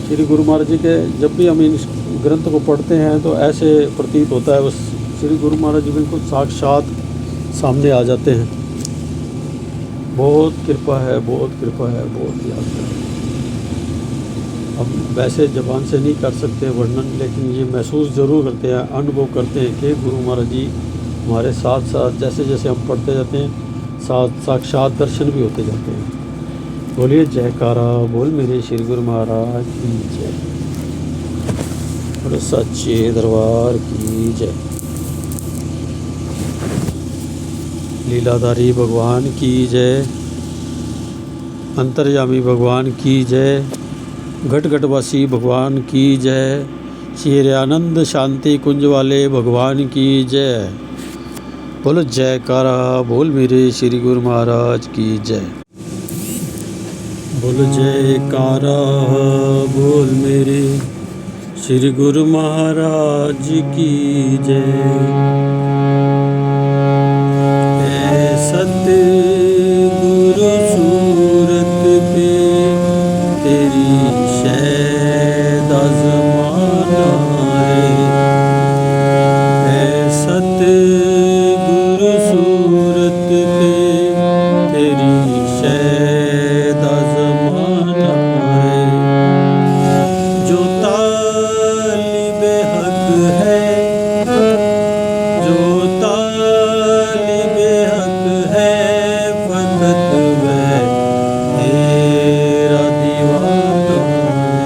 श्री गुरु महाराज जी के जब भी हम इन ग्रंथ को पढ़ते हैं तो ऐसे प्रतीत होता है बस श्री गुरु महाराज जी बिल्कुल साक्षात सामने आ जाते हैं। बहुत कृपा है, बहुत कृपा है, बहुत याद है। हम वैसे ज़बान से नहीं कर सकते वर्णन, लेकिन ये महसूस ज़रूर करते हैं, अनुभव करते हैं कि गुरु महाराज जी हमारे साथ साथ जैसे जैसे हम पढ़ते जाते हैं साक्षात दर्शन भी होते जाते हैं। बोलिए जयकारा बोल मेरे श्री गुरु महाराज की जय, और सच्चे दरबार की जय। लीलाधारी भगवान की जय। अंतर्यामी भगवान की जय, घट घटवासी भगवान की जय, श्री आनंद शांति कुंज वाले भगवान की जय। बोलो जयकारा बोल मेरे श्री गुरु महाराज की जय। बोलो जयकारा बोल मेरे श्री गुरु महाराज की जय। ऐ सत्य गुरु सूरत पे तेरी शैद आज़माना है। ऐ सत्य गुरु सूरत पे तेरी शैद आज़माना है। जो तालिबे हक है, जो तालिबे हक है, फकत वह तेरा दीवाना है।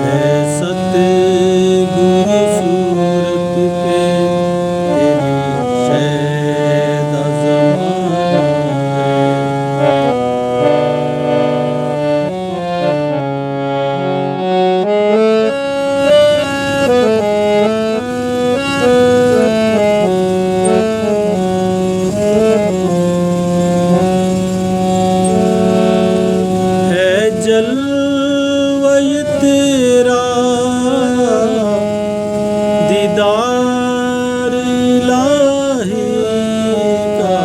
ऐ सत्य गुरु सूरत पे तेरी शैद आज़माना है जलवय तेरा दीदार इलाही का।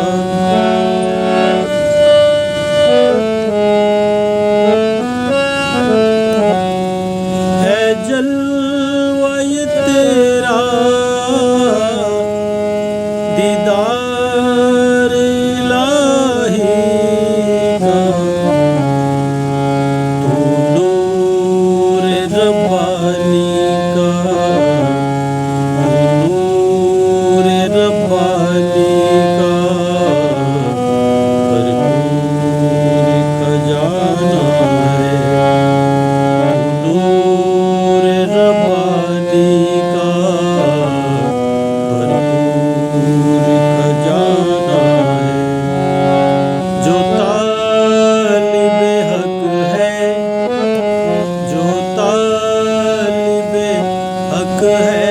है जलवय तेरा दीदार इलाही का। तू नूर रब्बानी का, तू नूर रब्बानी का भरपूर खजाना है। तू नूर रब्बानी का भरपूर खजाना है। जो तालिबे हक है, जो तालिबे हक है,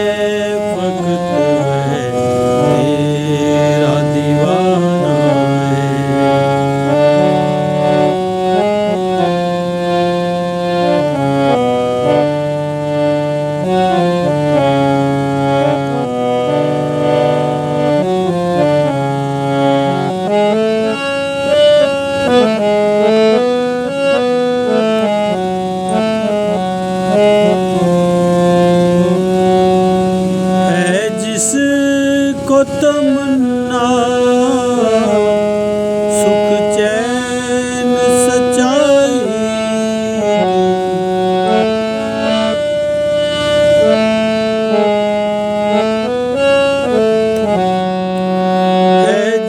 फकत वह तेरा दीवाना है। है जिसको तमन्ना सुख चैन सच्चाई है।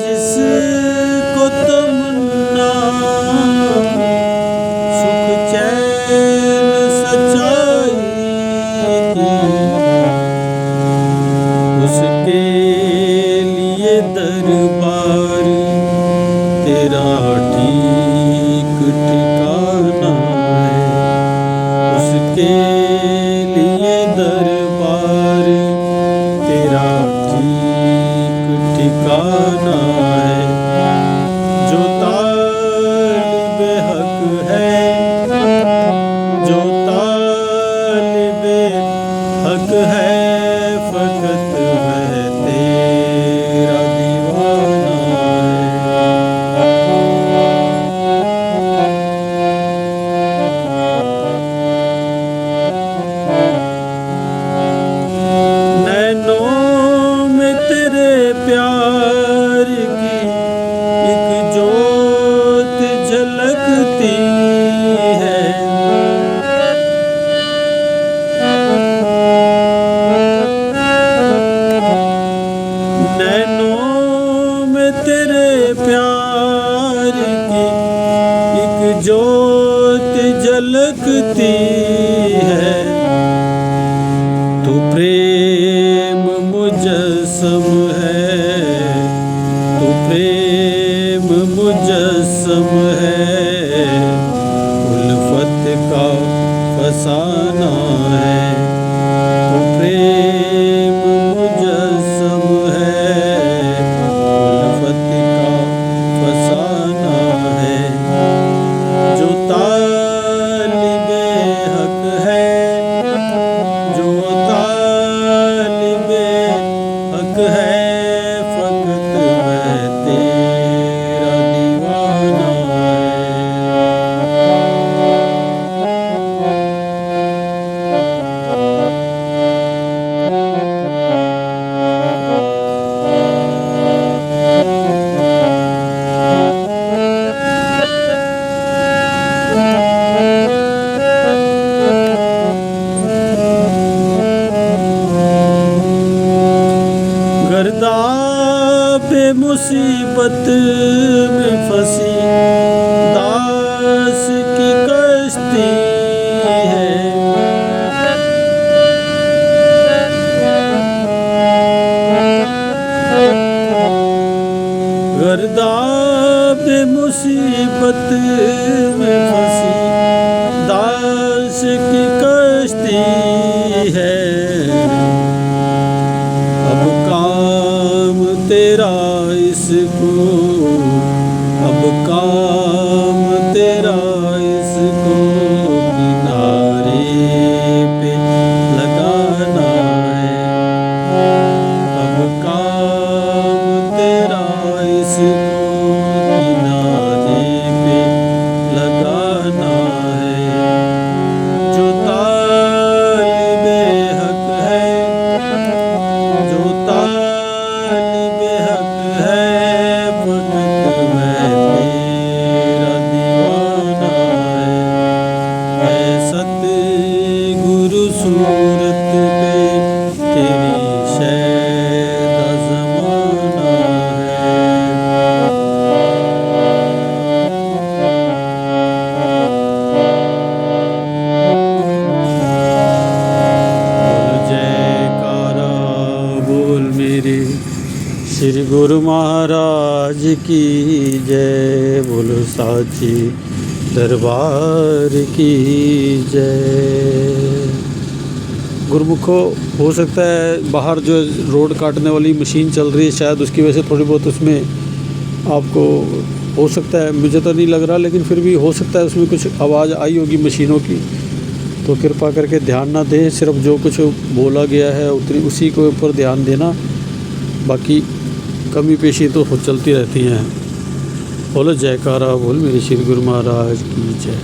जिसको तमन्ना सुख चैन सच्चाई की, उसके लिए दरबार तेरा ठीक ठिकाना है। उसके लिए दरबार तेरा ठीक ठिकाना है। जो तालिबे हक है, जो तालिबे हक है, फकत वह तेरा दीवाना है। नैनों में तेरे प्यार की एक जोत झलकती है। नैनों में तेरे प्यार की एक जोत झलकती है। तू प्रेम मुजस्सम है, तू प्रेम मुजस्सम है। मुसीबत में फंसी दास की कश्ती है। गर्दाब मुसीबत में फंसी दास की कश्ती है। अब काम तेरा इसको, अब काम तेरा इसको किनारे पे लगाना है। अब काम तेरा इसको किनारे पे लगाना है। जो तालिबे हक है, जो तालिबे हक है, फकत मैं तेरा दीवाना है। सतगुरु सूरत पे तेरी शैदा ज़माना है। बोल जयकारा बोल मेरे श्री गुरु महाराज की जय। बोलो साची दरबार की जय। गुरुमुखो, हो सकता है बाहर जो रोड काटने वाली मशीन चल रही है, शायद उसकी वजह से थोड़ी बहुत उसमें आपको हो सकता है, मुझे तो नहीं लग रहा, लेकिन फिर भी हो सकता है उसमें कुछ आवाज़ आई होगी मशीनों की। तो कृपा करके ध्यान ना दें, सिर्फ जो कुछ बोला गया है उतनी उसी के ऊपर ध्यान देना, बाकी कमी पेशी तो चलती रहती हैं। बोलो जयकारा बोल मेरे श्री गुरु महाराज की जय।